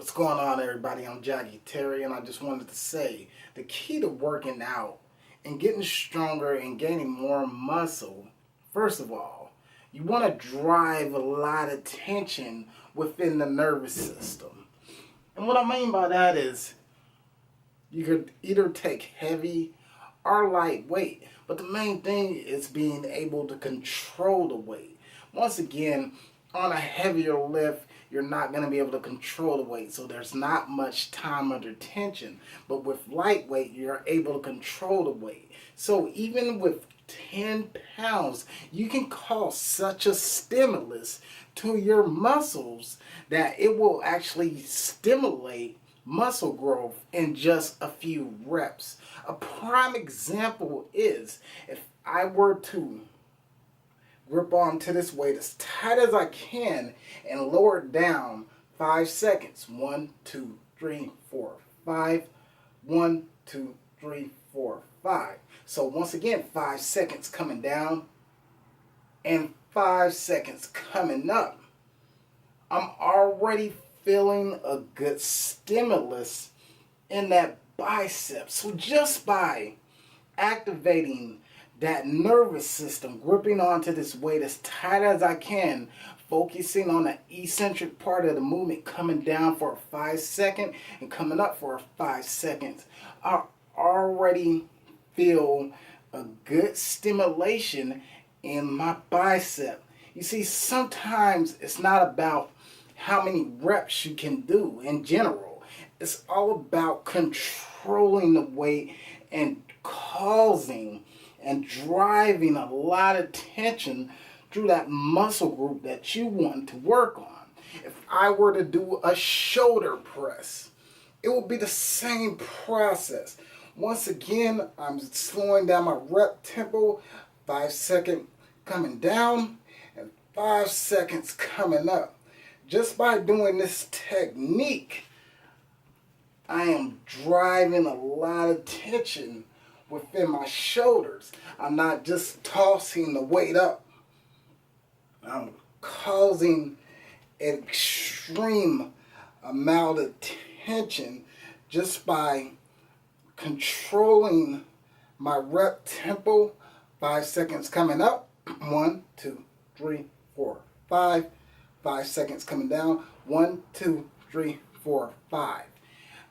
What's going on, everybody? I'm Jackie Terry, and I just wanted to say the key to working out and getting stronger and gaining more muscle, first of all, you want to drive a lot of tension within the nervous system. And what I mean by that is you could either take heavy or light weight, but the main thing is being able to control the weight. Once again, on a heavier lift, you're not going to be able to control the weight, so there's not much time under tension. But with lightweight, you're able to control the weight. So even with 10 pounds, you can cause such a stimulus to your muscles that it will actually stimulate muscle growth in just a few reps. A prime example is if I were to grip onto this weight as tight as I can and lower it down 5 seconds. 1, 2, 3, 4, 5. 1, 2, 3, 4, 5. So once again, 5 seconds coming down and 5 seconds coming up. I'm already feeling a good stimulus in that bicep. So just by activating that nervous system, gripping onto this weight as tight as I can, focusing on the eccentric part of the movement, coming down for a 5 second and coming up for a 5 seconds, I already feel a good stimulation in my bicep. You see, sometimes it's not about how many reps you can do in general. It's all about controlling the weight and causing and driving a lot of tension through that muscle group that you want to work on. If I were to do a shoulder press, it would be the same process. Once again, I'm slowing down my rep tempo, 5 seconds coming down and 5 seconds coming up. Just by doing this technique, I am driving a lot of tension within my shoulders. I'm not just tossing the weight up. I'm causing an extreme amount of tension just by controlling my rep tempo. 5 seconds coming up. 1, 2, 3, 4, 5. 5 seconds coming down. 1, 2, 3, 4, 5.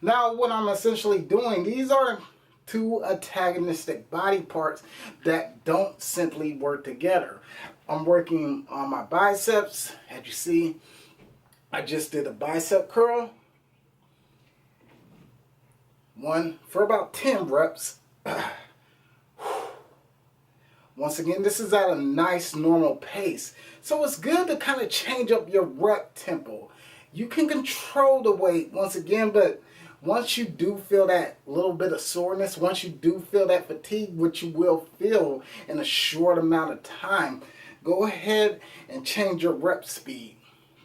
Now what I'm essentially doing, these are two antagonistic body parts that don't simply work together. I'm working on my biceps. As you see, I just did a bicep curl. One for about 10 reps. Once again, this is at a nice normal pace. So it's good to kind of change up your rep tempo. You can control the weight once again, but once you do feel that little bit of soreness, once you do feel that fatigue, which you will feel in a short amount of time, go ahead and change your rep speed.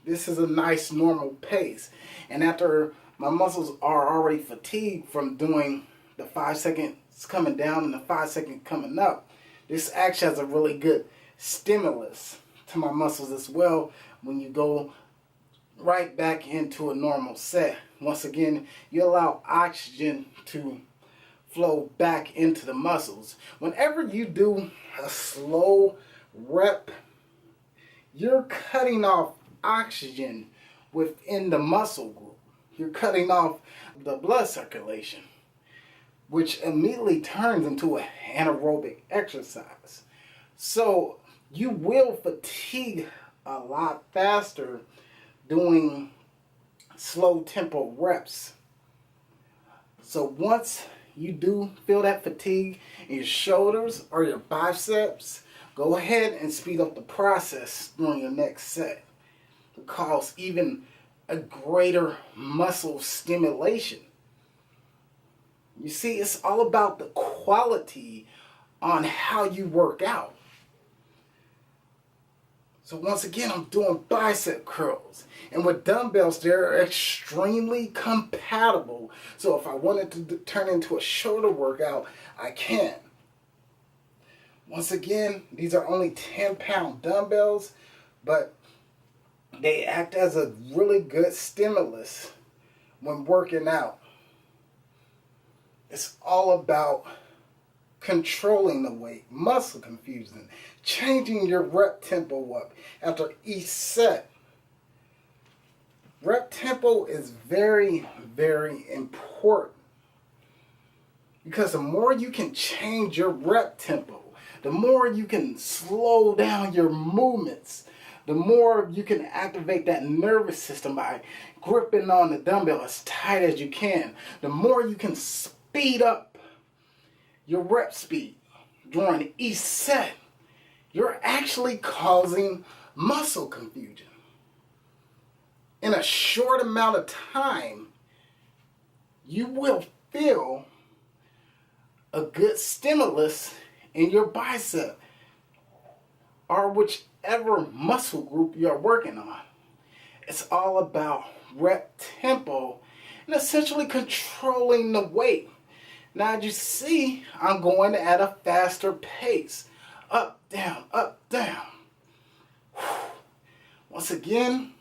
This is a nice normal pace. And after my muscles are already fatigued from doing the 5 seconds coming down and the 5 seconds coming up, this actually has a really good stimulus to my muscles as well when you go right back into a normal set. Once again, you allow oxygen to flow back into the muscles. Whenever you do a slow rep, you're cutting off oxygen within the muscle group. You're cutting off the blood circulation, which immediately turns into an anaerobic exercise. So you will fatigue a lot faster doing slow tempo reps. So once you do feel that fatigue in your shoulders or your biceps, go ahead and speed up the process during your next set to cause even a greater muscle stimulation. You see, it's all about the quality on how you work out. So once again, I'm doing bicep curls. And with dumbbells, they're extremely compatible. So if I wanted to turn into a shoulder workout, I can. Once again, these are only 10-pound dumbbells, but they act as a really good stimulus when working out. It's all about controlling the weight, muscle confusion, changing your rep tempo up after each set. Rep tempo is very, very important because the more you can change your rep tempo, the more you can slow down your movements, the more you can activate that nervous system by gripping on the dumbbell as tight as you can, the more you can speed up your rep speed during each set. You're actually causing muscle confusion. In a short amount of time, you will feel a good stimulus in your bicep or whichever muscle group you're working on. It's all about rep tempo and essentially controlling the weight. Now, as you see, I'm going at a faster pace. Up, down, up, down. Once again,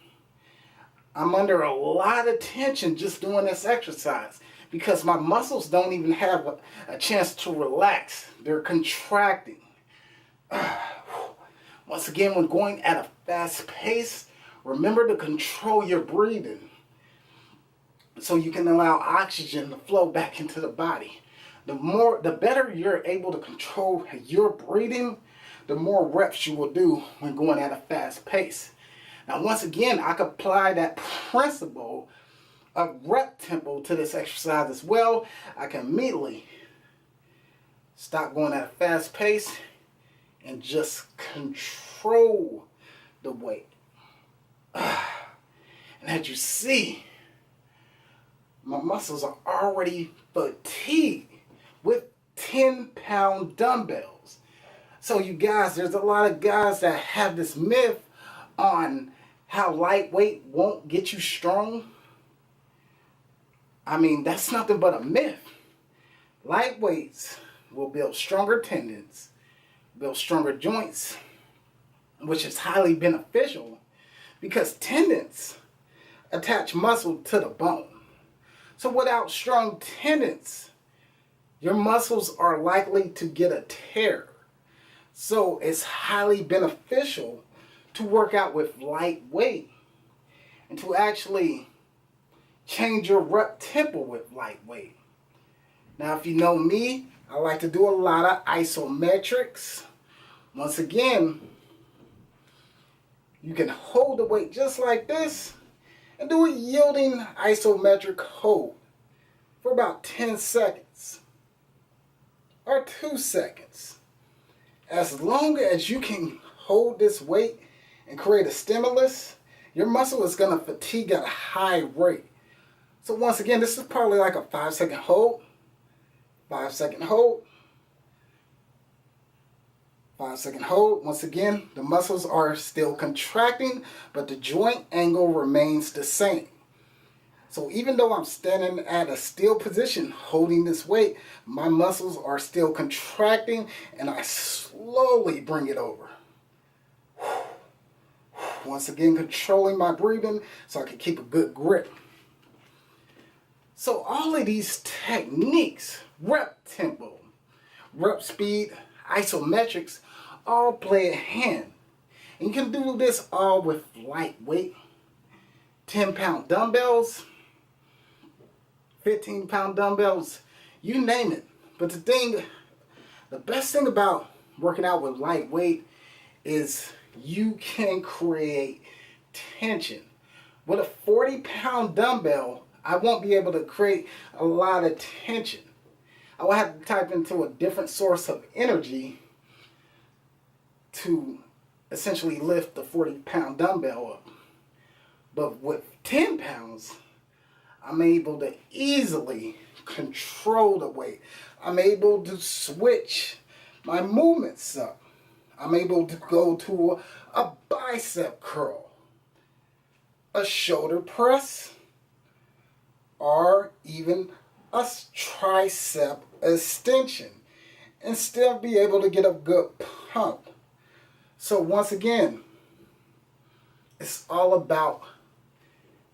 I'm under a lot of tension just doing this exercise because my muscles don't even have a chance to relax. They're contracting. Once again, when going at a fast pace, remember to control your breathing so you can allow oxygen to flow back into the body. The better you're able to control your breathing, the more reps you will do when going at a fast pace. Now, once again, I could apply that principle of rep tempo to this exercise as well. I can immediately stop going at a fast pace and just control the weight. And as you see, my muscles are already fatigued with 10-pound dumbbells. So you guys, there's a lot of guys that have this myth on how lightweight won't get you strong. I mean, that's nothing but a myth. Lightweights will build stronger tendons, build stronger joints, which is highly beneficial because tendons attach muscle to the bone. So without strong tendons, your muscles are likely to get a tear. So it's highly beneficial to work out with light weight and to actually change your rep tempo with light weight. Now, if you know me, I like to do a lot of isometrics. Once again, you can hold the weight just like this and do a yielding isometric hold for about 10 seconds or 2 seconds. As long as you can hold this weight and create a stimulus, your muscle is going to fatigue at a high rate. So once again, this is probably like a 5-second hold, 5-second hold, 5-second hold. Once again, the muscles are still contracting, but the joint angle remains the same. So even though I'm standing at a still position holding this weight, my muscles are still contracting and I slowly bring it over. Once again, controlling my breathing so I can keep a good grip. So all of these techniques, rep tempo, rep speed, isometrics, all play a hand. And you can do this all with lightweight, 10-pound dumbbells, 15-pound dumbbells, you name it. But the best thing about working out with lightweight is you can create tension. With a 40-pound dumbbell, I won't be able to create a lot of tension. I will have to type into a different source of energy to essentially lift the 40-pound dumbbell up. But with 10 pounds, I'm able to easily control the weight. I'm able to switch my movements up. I'm able to go to a bicep curl, a shoulder press, or even a tricep extension and still be able to get a good pump. So once again, it's all about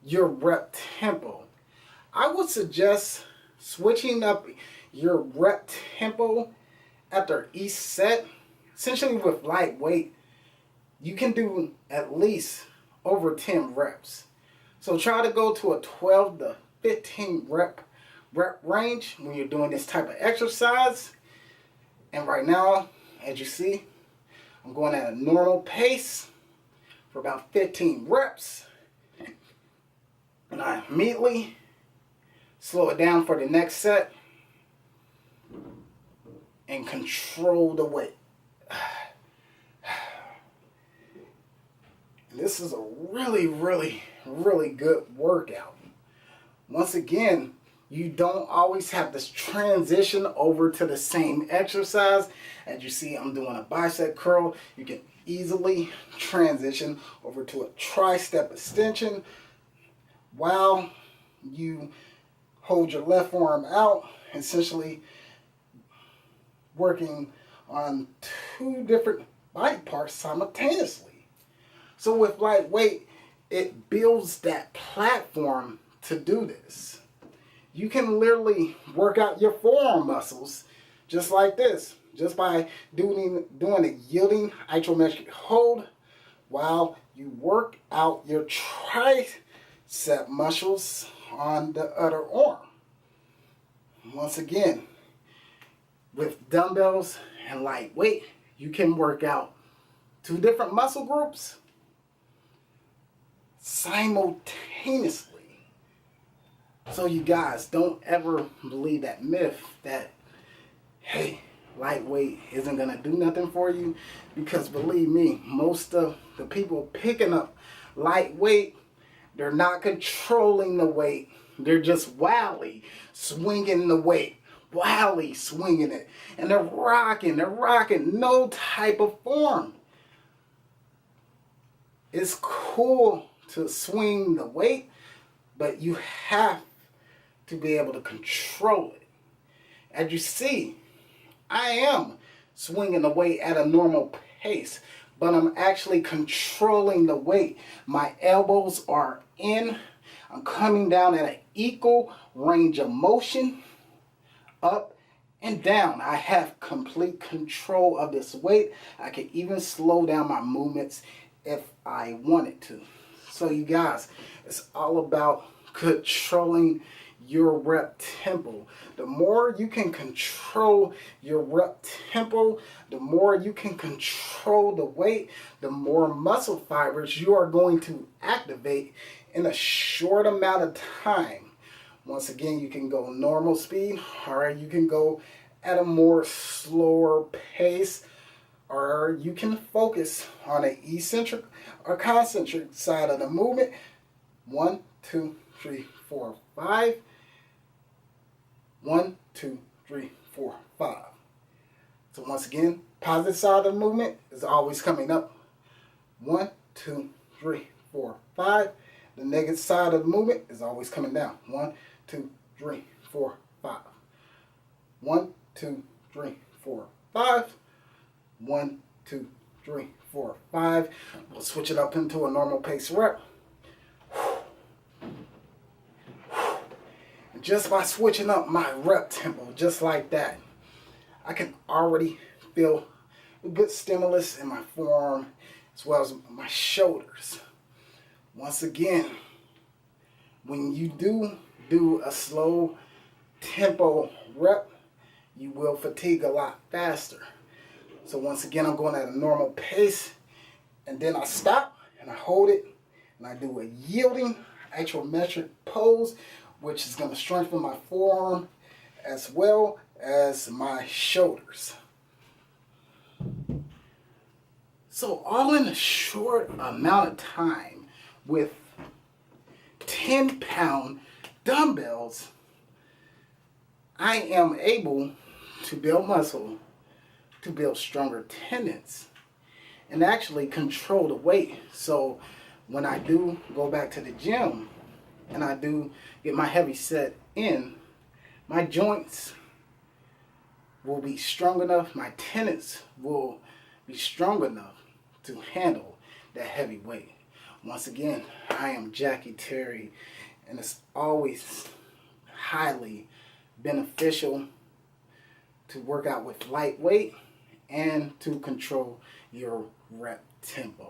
your rep tempo. I would suggest switching up your rep tempo after each set. Essentially with lightweight, you can do at least over 10 reps. So try to go to a 12 to 15 rep range when you're doing this type of exercise. And right now, as you see, I'm going at a normal pace for about 15 reps. And I immediately slow it down for the next set and control the weight. And this is a really, really, really good workout. Once again, you don't always have to transition over to the same exercise. As you see, I'm doing a bicep curl. You can easily transition over to a tri-step extension while you hold your left arm out, essentially working on two different body parts simultaneously. So with lightweight, it builds that platform to do this. You can literally work out your forearm muscles just like this, just by doing a yielding isometric hold while you work out your tricep muscles on the other arm. Once again, with dumbbells and lightweight, you can work out two different muscle groups simultaneously. So you guys, don't ever believe that myth that, hey, lightweight isn't going to do nothing for you. Because believe me, most of the people picking up lightweight, they're not controlling the weight. They're just wildly swinging the weight, wildly swinging it. And they're rocking no type of form. It's cool to swing the weight, but you have to be able to control it. As you see, I am swinging the weight at a normal pace, but I'm actually controlling the weight. My elbows are in. I'm coming down at an equal range of motion, up and down. I have complete control of this weight. I can even slow down my movements if I wanted to. So you guys, it's all about controlling your rep tempo. The more you can control your rep tempo, the more you can control the weight, the more muscle fibers you are going to activate in a short amount of time. Once again, you can go normal speed, or you can go at a more slower pace, or you can focus on an eccentric or concentric side of the movement. 1, 2, 3, 4, 5. 1, 2, 3, 4, 5. So once again, positive side of the movement is always coming up. 1, 2, 3, 4, 5. The negative side of the movement is always coming down. 1, 2, 3, 4, 5. 1, 2, 3, 4, 5. 1, 2, 3, 4, 5. We'll switch it up into a normal pace rep. And just by switching up my rep tempo, just like that, I can already feel a good stimulus in my forearm as well as my shoulders. Once again, when you do a slow tempo rep, you will fatigue a lot faster. So once again, I'm going at a normal pace, and then I stop and I hold it, and I do a yielding isometric pose, which is going to strengthen my forearm as well as my shoulders. So all in a short amount of time with 10-pound dumbbells, I am able to build muscle, to build stronger tendons, and actually control the weight. So when I do go back to the gym and I do get my heavy set in, my joints will be strong enough, my tendons will be strong enough to handle that heavy weight. Once again, I am Jackie Terry, and it's always highly beneficial to work out with lightweight and to control your rep tempo.